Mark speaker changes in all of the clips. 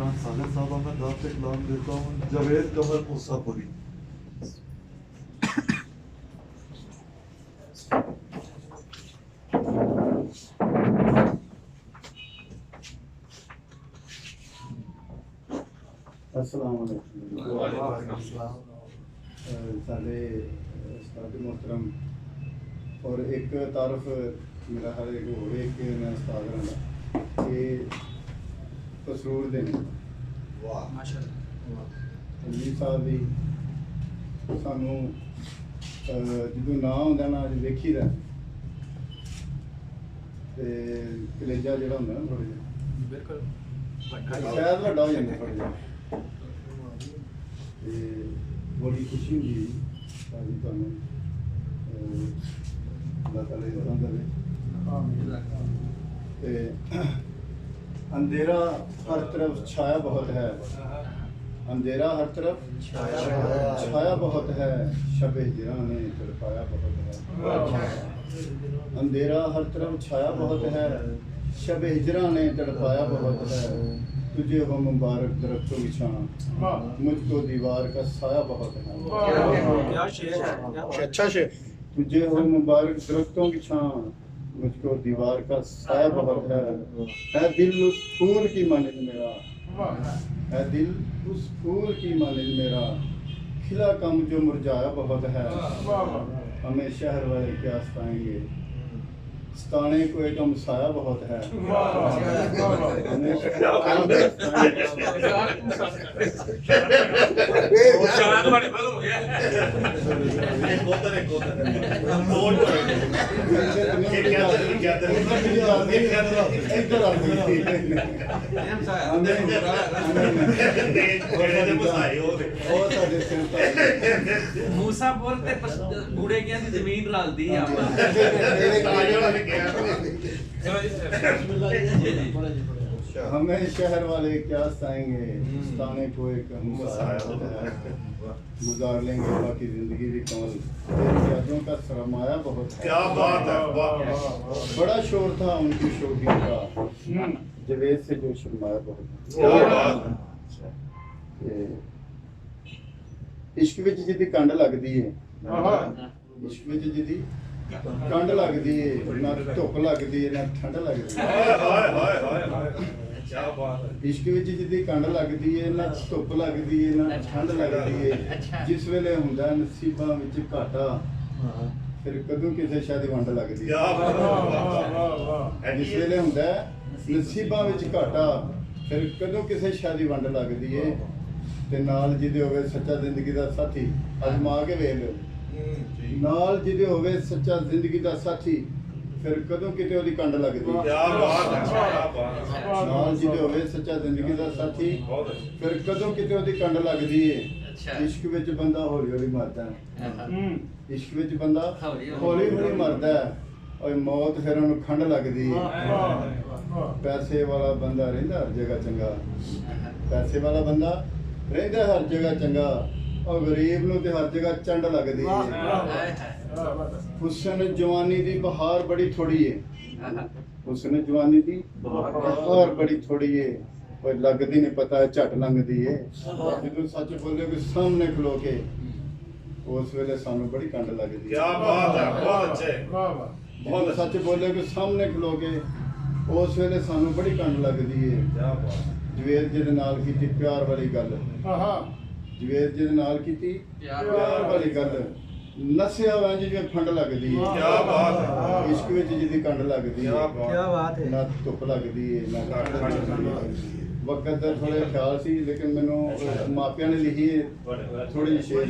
Speaker 1: कुरान सागर साहब मैं दाव पे कलाम देता हूँ जावेद कमर मूसापुरी।
Speaker 2: अस्सलाम वालेकुम सारे उस्ताद मोहतरम और एक तारफ मेरा हर एक हो एक मैं उस्ताद रहा ये कसूर देने जी साहब भी सानू जो ना होंगे ना वेखी दा कलेजा जो होंगे ना थोड़ा जिहा बिल्कुल शायद वड्डा हो जाता थोड़ा जिहा बड़ी खुशी हुई सारी तुहानू अल्लाह ताला इज़्ज़त देवे। अंधेरा हर तरफ छाया बहुत है, अंधेरा हर तरफ छाया बहुत है, शब हिजरा ने तड़पाया बहुत है। अंधेरा हर तरफ छाया बहुत है, शब हिजरा ने तड़पाया बहुत है। तुझे हो मुबारक दरख्तों की छां, मुझको दीवार का साया बहुत है। अच्छा शेर। तुझे हो मुबारक दरख्तों की छां, मुझको दीवार का साया बहुत है दिल उस फूल की मानिंद मेरा, है दिल उस फूल की मानिंद मेरा, खिला कम जो मुरझाया बहुत है। हमें शहर वाले क्या सताएंगे, सताने को एक हमसाया बहुत है।
Speaker 3: मूसापुर ते बूढ़े की जमीन रलदी है
Speaker 2: हमें शहर वाले क्या सताएंगे, सताने को एक गुजार लेंगे बाकी जिंदगी भी कमल। यादों का सरमाया बहुत है। क्या बात है, बड़ा शोर था उनकी शोगी का, जवेद से जो शर्माया बहुत है। इश्क विच जिदी कंड लगदी है, इश्क विच जिदी कंड लगदी है, ना धुप लगदी है ना ठंड लगदी है। इश्क विच जिदी कंड लगदी है, ना धुप लगदी है ना ठंड लगदी है। जिस वेले हुंदा नसीबां विच घाटा, फिर कदों किसे शादी वंड लगदी है। जिस वेले हुंदा नसीबां विच घाटा, फिर कदों किसे शादी वंड लगदी है। ते नाल जिहदे होवे सच्चा जिंदगी दा साथी, अजमा के वेख लो, नाल जिहदे होवे सच्चा जिंदगी दा साथी, फिर कदों किते ओदी कंड लगदी है। क्या बात है, नाल जिहदे होवे सच्चा जिंदगी दा साथी, फिर कदों किते ओदी कंड लगदी है। इश्क विच बंदा हौली हौली मरदा है, इश्क विच बंदा हौली हौली मरदा है, और मौत फिर ओनू खंड लगदी है। पैसे वाला बंदा रहिंदा हर जगह चंगा, पैसे वाला बंदा रहिंदा हर जगह चंगा, और गरीब नूं ते हर जगह चंड लगदी है। हुस्न जवानी दी बहार बड़ी थोड़ी है, हुस्न जवानी दी बहार बड़ी थोड़ी है, पर लगदी नहीं पता झट लंघदी है। जदों सच बोले कोई सामने खलो के, उस वेले सानू बड़ी कंड लगदी है। क्या बात है, बहुत अच्छे, बहुत सच बोले कोई सामने खलो के, उस वेले सानू बड़ी कंड लगदी है। जवेद जी दे नाल कीती प्यार वाली गल, जवेद जी दे नाल कीती प्यार वाली गल, नसिया वंज जिवें फंड लगदी है। क्या बात है, इश्क विच जिहदी कंड लगदी है। क्या बात है, ना धुप लगदी है ना वक्त दा थोड़े ख्याल सी, लेकिन मैनूं मापियां ने लिखी है थोड़ी जी शेर।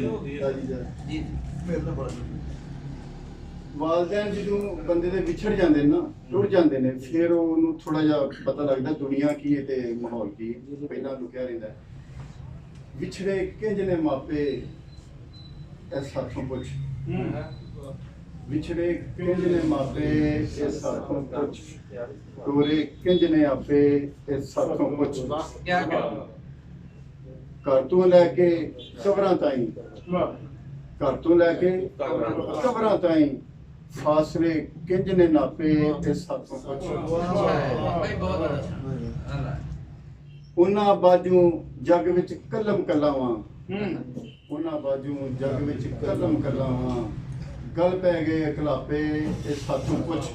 Speaker 2: वालदैन जो बंदे दे विछड़ जाते ना, टुट जाते हैं, फिर उन्होंने थोड़ा जा पता लगता दुनिया की है ते माहौल की है। पहला लुकिया रहिंदा विछड़े किंज ने मापे इस हाथों पुछ, विछड़े किंज ने मापे इस हाथों पुछ, टोरे किंज ने आपे इस हाथों पुछ। घर तो लैके कबरां ताईं, घर तो लैके कबरां ताईं, फासले किंज ने नापे इस हाथों पुछ। ਉਹਨਾਂ ਬਾਜੂ ਜੱਗ ਵਿੱਚ ਕਲਮ ਕਲਾਵਾਂ ਉਹਨਾਂ ਬਾਜੂ ਜੱਗ ਵਿੱਚ ਕਲਮ ਕਲਾਵਾਂ ਗਲ ਪੈ ਗਏ ਇਕਲਾਪੇ ਇਹ ਸਾਥੋਂ ਪੁੱਛ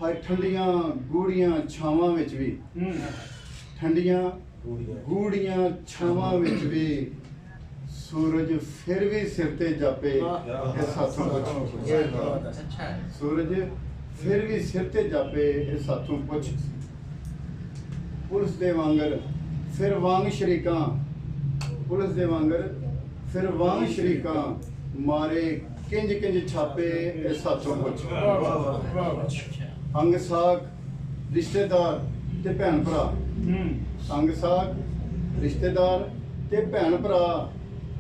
Speaker 2: ਹਾਏ ਠੰਡੀਆਂ ਗੂੜੀਆਂ ਛਾਵਾਂ ਵਿੱਚ ਵੀ ਠੰਡੀਆਂ ਗੂੜੀਆਂ ਛਾਵਾਂ ਵਿੱਚ ਵੀ ਸੂਰਜ ਫਿਰ ਵੀ ਸਿਰ ਤੇ ਜਾਪੇ ਇਹ ਸਾਥੋਂ ਪੁੱਛ
Speaker 3: ਅੱਛਾ ਹੈ।
Speaker 2: ਸੂਰਜ ਫਿਰ ਵੀ ਸਿਰ ਤੇ ਜਾਪੇ ਇਹ ਸਾਥੋਂ ਪੁੱਛ ਪੁਲਿਸ ਦੇ ਵਾਂਗਰ ਫਿਰ ਵਾਂਗ ਸ਼ਰੀਕਾਂ ਪੁਲਿਸ ਦੇ ਵਾਂਗਰ ਫਿਰ ਵਾਂਗ ਸ਼ਰੀਕਾਂ ਮਾਰੇ ਕਿੰਜ ਕਿੰਜ ਛਾਪੇ ਇਹ ਸਾਥੋਂ ਪੁੱਛ ਅੰਗ ਸਾਕ ਰਿਸ਼ਤੇਦਾਰ ਤੇ ਭੈਣ ਭਰਾ ਅੰਗ ਸਾਕ ਰਿਸ਼ਤੇਦਾਰ ਤੇ ਭੈਣ ਭਰਾ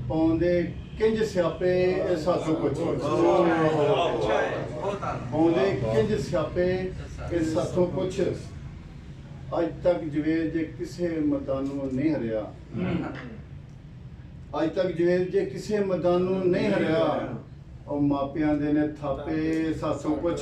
Speaker 2: ਪਾਉਂਦੇ ਕਿੰਜ ਸਿਆਪੇ ਇਹ ਸਾਥੋਂ ਪੁੱਛ
Speaker 3: ਅੱਛਾ ਹੈ, ਬਹੁਤ ਆ।
Speaker 2: ਪਾਉਂਦੇ ਕਿੰਜ ਸਿਆਪੇ ਇਹ ਸਾਥੋਂ ਪੁੱਛ ਅੱਜ ਤੱਕ ਜਵੇਦ ਜੇ ਕਿਸੇ ਮੈਦਾਨੋਂ ਨਹੀਂ ਹਰਿਆ ਅੱਜ ਤੱਕ ਜਵੇਦ ਜੇ ਕਿਸੇ ਮੈਦਾਨੋਂ ਨਹੀਂ ਹਰਿਆ ਉਹ ਮਾਪਿਆਂ ਦੇ ਨੇ ਥਾਪੇ ਸਾਥੋਂ ਪੁੱਛ